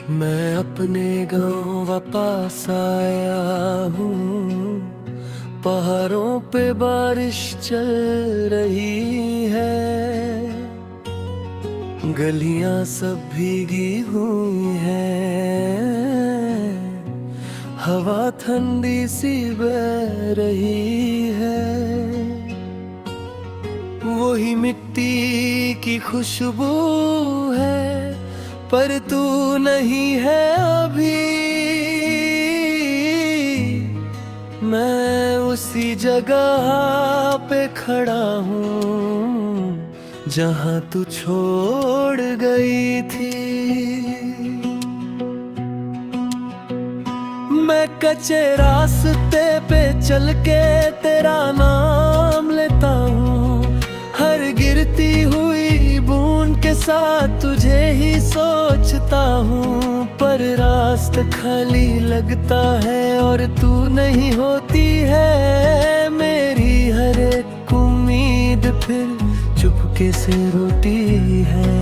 मैं अपने गांव वापस आया हूँ। पहाड़ों पे बारिश चल रही है, गलियां सब भीगी हुई हैं, हवा ठंडी सी बह रही है। वही मिट्टी की खुशबू है, पर तू नहीं है अभी। मैं उसी जगह पे खड़ा हूँ जहाँ तू छोड़ गई थी। मैं कच्चे रास्ते पे चल के तेरा नाम लेता हूँ, हर गिरती हुई बूंद के साथ तुझे ही सोचता हूँ। पर रास्ता खाली लगता है और तू नहीं होती है। मेरी हर एक उम्मीद फिर चुपके से रोती है।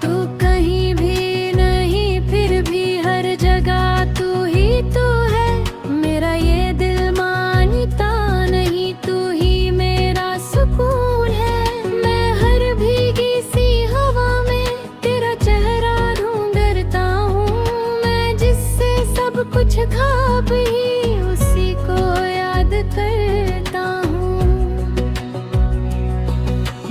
तू कहीं भी नहीं, फिर भी हर जगह तू ही तू है। मेरा ये दिल मानता नहीं, तू ही मेरा सुकून है। मैं हर भीगी सी हवा में तेरा चेहरा ढूंढता हूँ। मैं जिससे सब कुछ खा भी उसी को याद करता हूँ।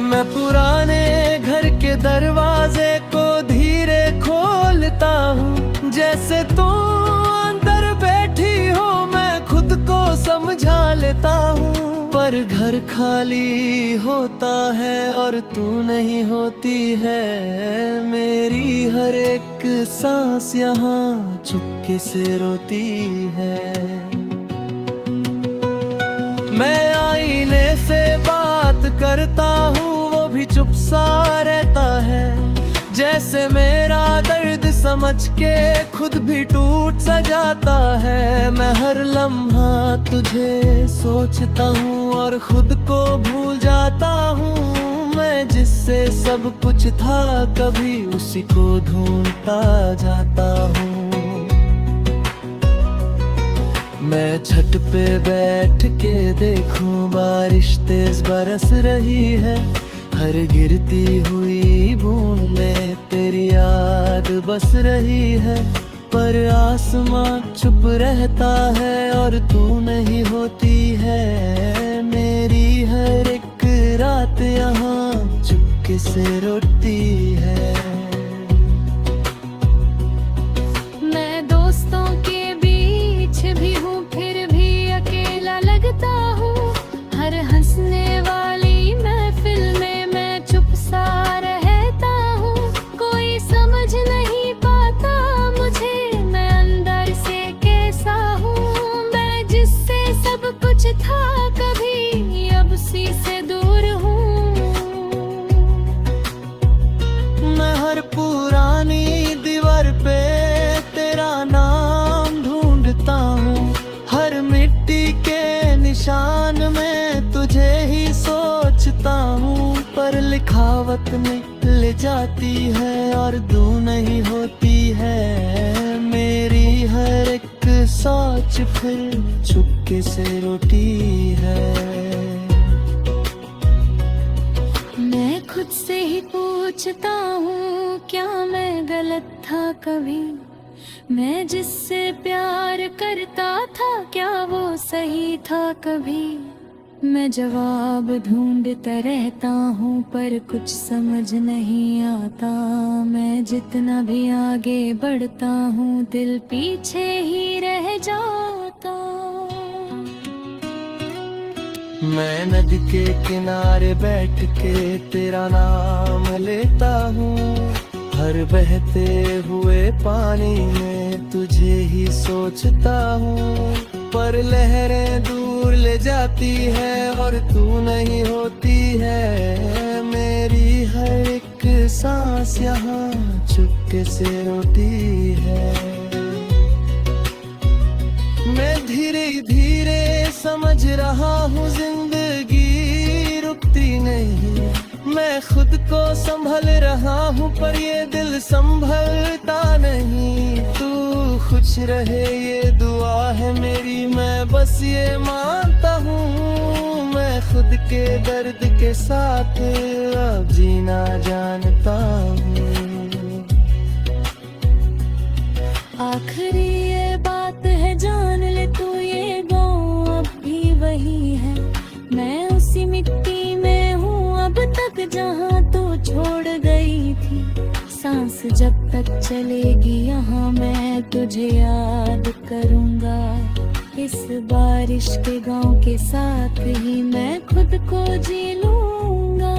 मैं पुराने घर के दरवाजे को धीरे खोलता हूँ, जैसे तू अंदर बैठी हो मैं खुद को समझा लेता हूँ। पर घर खाली होता है और तू नहीं होती है। मेरी हर एक सांस यहाँ चुपके से रोती है। मैं आईने से बात करता हूँ, वो भी चुप सा रहता है। जैसे मेरा दर्द समझ के खुद भी टूट सा जाता है। मैं हर लम्हा तुझे सोचता हूँ और खुद को भूल जाता हूँ। मैं जिससे सब कुछ था कभी उसी को ढूंढता जाता हूँ। मैं छत पे बैठ के देखूं बारिश तेज बरस रही है, हर गिरती हुई बूंद में तेरी याद बस रही है। पर आसमां चुप रहता है और तू नहीं होती है। मेरी हर एक रात यहाँ चुपके से रोती है। मैं दोस्तों के बीच भी हूँ, फिर भी अकेला लगता हूँ। हर हंसने वाली महफिल में मैं चुप सा रहता हूँ। कोई समझ नहीं पाता मुझे, मैं अंदर से कैसा हूँ। मैं जिससे सब कुछ था कभी अब उसी से दूर हूँ। मैं हर पुरानी दीवार पे तेरा नाम ढूंढता हूँ, हर मिट्टी के निशान में तुझे ही सोचता हूँ। पर लिखावट निकल जाती है और तू नहीं होती है। मेरी हर एक सोच फिर चुपके से रोती है। मैं खुद से ही पूछता हूँ, क्या मैं गलत था कभी? मैं जिससे प्यार करता था क्या वो सही था कभी? मैं जवाब ढूंढता रहता हूँ पर कुछ समझ नहीं आता। मैं जितना भी आगे बढ़ता हूँ दिल पीछे ही रह जाता। मैं नदी के किनारे बैठ के तेरा नाम लेता हूँ, हर बहते हुए पानी में तुझे ही सोचता हूँ। पर लहरें दूर ले जाती है और तू नहीं होती है। मेरी हर एक सांस यहाँ चुपके से रोती है। मैं धीरे धीरे समझ रहा हूँ जिंदगी रुकती नहीं। मैं मैं खुद को संभल रहा हूँ पर ये दिल संभलता नहीं। तू खुश रहे ये दुआ है मेरी, मैं बस ये मानता हूँ। मैं खुद के दर्द के साथ अब जीना जानता हूँ। आखिरी ये बात है जान ले तू, ये गाँव अब भी वही है। मैं उसी मिट्टी में हूँ अब तक जहाँ तू छोड़ गई थी। सांस जब तक चलेगी यहाँ मैं तुझे याद करूँगा। इस बारिश के गाँव के साथ ही मैं खुद को जी लूँगा।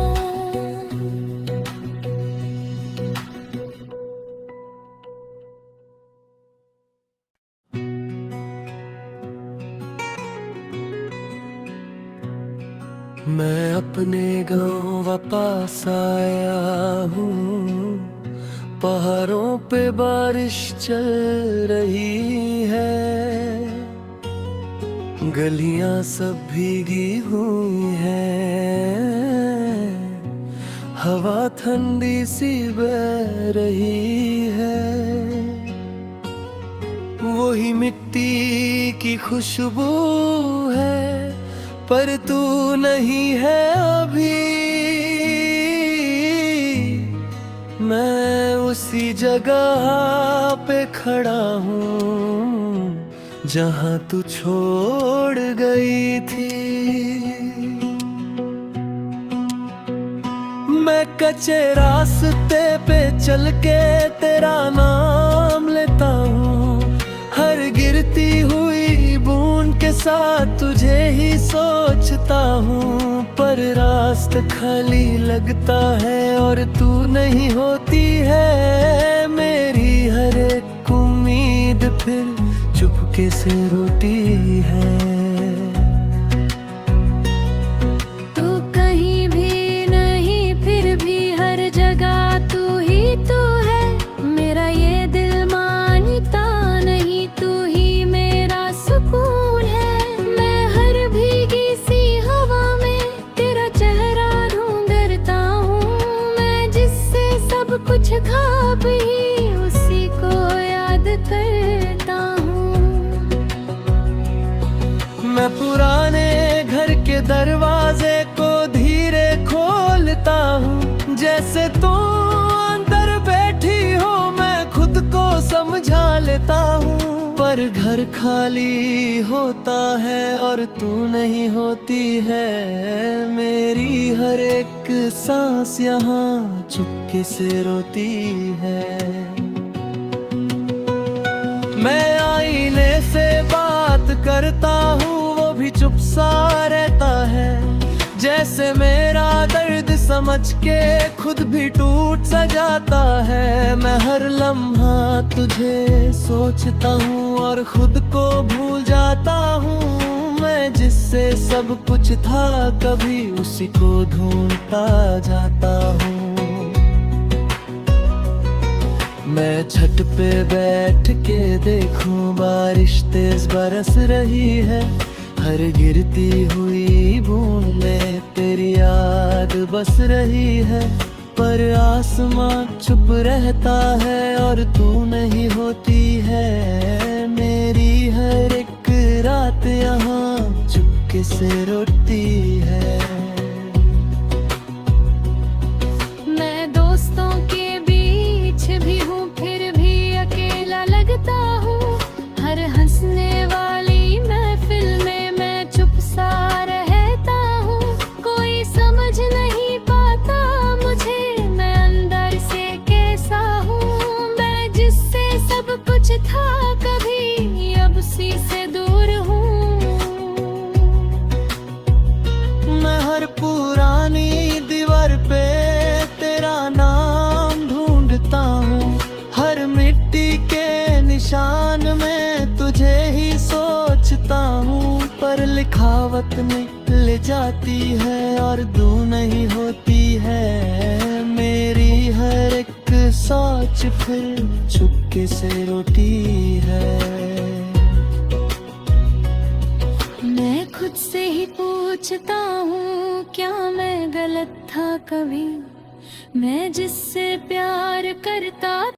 मैं अपने गाँव वापस आया हूँ। पहाड़ों पे बारिश चल रही है, गलियां सब भीगी हुई हैं, हवा ठंडी सी बह रही है। वही मिट्टी की खुशबू है पर तू नहीं है अभी। मैं उसी जगह पे खड़ा हूँ जहाँ तू छोड़ गई थी। मैं कच्चे रास्ते पे चल के तेरा नाम लेता हूँ। हर गिरती हुई बूंद के साथ तुझे ही सोचता हूँ। पर रास्ता खाली लगता है और तू नहीं होती है। मेरी हर एक उम्मीद फिर चुपके से रोती है। तू कहीं भी नहीं फिर भी हर जगह तू ही तू है। मेरा ये दिल मानता नहीं, तू ही मेरा सुकून है। मैं हर भीगी सी हवा में तेरा चेहरा ढूंढता हूँ। मैं जिससे सब कुछ खा भी उसी को याद करता हूँ। मैं पुराने घर के दरवाजे को धीरे खोलता हूँ। जैसे तू अंदर बैठी हो मैं खुद को समझा लेता हूँ। पर घर खाली होता है और तू नहीं होती है। मेरी हर एक सांस यहाँ चुपके से रोती है। मैं आईने से बात करता हूँ वो भी चुप सा रहता है। जैसे मेरा दर्द समझ के खुद भी टूट सा जाता है। मैं हर लम्हा तुझे सोचता हूँ और खुद को भूल जाता हूँ। मैं जिससे सब कुछ था कभी उसी को ढूंढता जाता हूँ। मैं छत पे बैठ के देखूं बारिश तेज बरस रही है। हर गिरती हुई बूंद में तेरी याद बस रही है। पर आसमां चुप रहता है और तू नहीं होती है। मेरी हर एक रात यहाँ चुपके से रोती है। मैं दोस्तों के बीच भी हूँ फिर भी अकेला लगता हूँ। हर हंसने वाली महफिल में मैं चुप सा रहता हूँ। कोई समझ नहीं पाता मुझे मैं अंदर से कैसा हूँ। मैं जिससे सब कुछ था कभी अब उसी से दूर हूँ। मैं हर पुरानी दीवार पे तेरा नाम ढूंढता हूँ। हर मिट्टी के निशान में तुझे ही सोचता हूँ। पर लिखावट निकल जाती है और तू नहीं होती है। मेरी हर एक सोच फिर चुपके से रोती है। मैं खुद से ही पूछता हूँ क्या मैं गलत था कभी। मैं जिससे प्यार करता